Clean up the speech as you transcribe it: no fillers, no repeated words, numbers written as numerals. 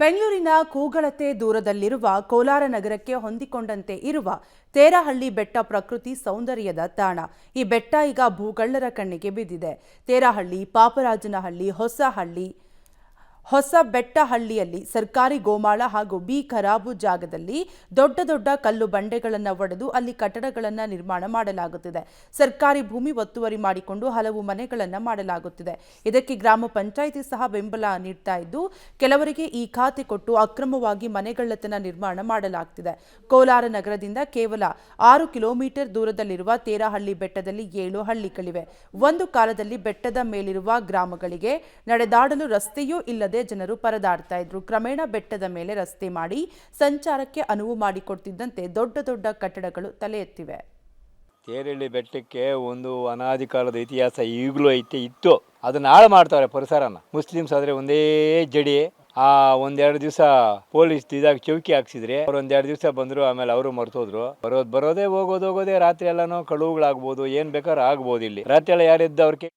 ಬೆಂಗಳೂರಿನ ಕೂಗಳತೆ ದೂರದಲ್ಲಿರುವ ಕೋಲಾರ ನಗರಕ್ಕೆ ಹೊಂದಿಕೊಂಡಂತೆ ಇರುವ ತೇರಹಳ್ಳಿ ಬೆಟ್ಟ ಪ್ರಕೃತಿ ಸೌಂದರ್ಯದ ತಾಣ. ಈ ಬೆಟ್ಟ ಈಗ ಭೂಗಳ್ಳರ ಕಣ್ಣಿಗೆ ಬಿದ್ದಿದೆ. ತೇರಹಳ್ಳಿ, ಪಾಪರಾಜನಹಳ್ಳಿ, ಹೊಸ ಬೆಟ್ಟಹಳ್ಳಿಯಲ್ಲಿ ಸರ್ಕಾರಿ ಗೋಮಾಳ ಹಾಗೂ ಬಿ ಖರಾಬು ಜಾಗದಲ್ಲಿ ದೊಡ್ಡ ದೊಡ್ಡ ಕಲ್ಲು ಬಂಡೆಗಳನ್ನು ಒಡೆದು ಅಲ್ಲಿ ಕಟ್ಟಡಗಳನ್ನು ನಿರ್ಮಾಣ ಮಾಡಲಾಗುತ್ತಿದೆ. ಸರ್ಕಾರಿ ಭೂಮಿ ಒತ್ತುವರಿ ಮಾಡಿಕೊಂಡು ಹಲವು ಮನೆಗಳನ್ನು ಮಾಡಲಾಗುತ್ತಿದೆ. ಇದಕ್ಕೆ ಗ್ರಾಮ ಪಂಚಾಯಿತಿ ಸಹ ಬೆಂಬಲ ನೀಡ್ತಾ ಇದ್ದು, ಕೆಲವರಿಗೆ ಈ ಖಾತೆ ಕೊಟ್ಟು ಅಕ್ರಮವಾಗಿ ಮನೆಗಳ್ಳತನ ನಿರ್ಮಾಣ ಮಾಡಲಾಗುತ್ತಿದೆ. ಕೋಲಾರ ನಗರದಿಂದ ಕೇವಲ 6 ಕಿಲೋಮೀಟರ್ ದೂರದಲ್ಲಿರುವ ತೇರಹಳ್ಳಿ ಬೆಟ್ಟದಲ್ಲಿ 7 ಹಳ್ಳಿಗಳಿವೆ. ಒಂದು ಕಾಲದಲ್ಲಿ ಬೆಟ್ಟದ ಮೇಲಿರುವ ಗ್ರಾಮಗಳಿಗೆ ನಡೆದಾಡಲು ರಸ್ತೆಯೂ ಇಲ್ಲದೆ ಜನರು ಪರದಾಡ್ತಾ ಇದ್ರು. ಕ್ರಮೇಣ ಬೆಟ್ಟದ ಮೇಲೆ ರಸ್ತೆ ಮಾಡಿ ಸಂಚಾರಕ್ಕೆ ಅನುವು ಮಾಡಿಕೊಡ್ತಿದ್ದಂತೆ ದೊಡ್ಡ ದೊಡ್ಡ ಕಟ್ಟಡಗಳು ತಲೆ ಎತ್ತಿವೆ. ತೇರಹಳ್ಳಿ ಬೆಟ್ಟಕ್ಕೆ ಒಂದು ಅನಾದಿ ಕಾಲದ ಇತಿಹಾಸ ಈಗಲೂ ಇತ್ತು. ಅದನ್ನ ಹಾಳು ಮಾಡ್ತಾರೆ ಪರಿಸರನ. ಮುಸ್ಲಿಮ್ಸ್ ಆದ್ರೆ ಒಂದೇ ಜಡಿ ಒಂದೆರಡು ದಿವಸ ಪೊಲೀಸ್ ಇದಾಗ ಚೌಕಿ ಹಾಕ್ಸಿದ್ರೆ ಅವ್ರು ಒಂದೆರಡು ದಿವಸ ಬಂದ್ರು, ಆಮೇಲೆ ಅವರು ಮರ್ತೋದ್ರು. ಬರೋದೇ ಹೋಗೋದೇ ರಾತ್ರಿ ಎಲ್ಲಾನು ಕಳುವುಗಳಾಗ್ಬೋದು, ಏನ್ ಬೇಕಾದ್ರೂ ಆಗ್ಬೋದು. ಇಲ್ಲಿ ರಾತ್ರಿ ಎಲ್ಲ ಯಾರಿದ್ದ ಅವ್ರಿಗೆ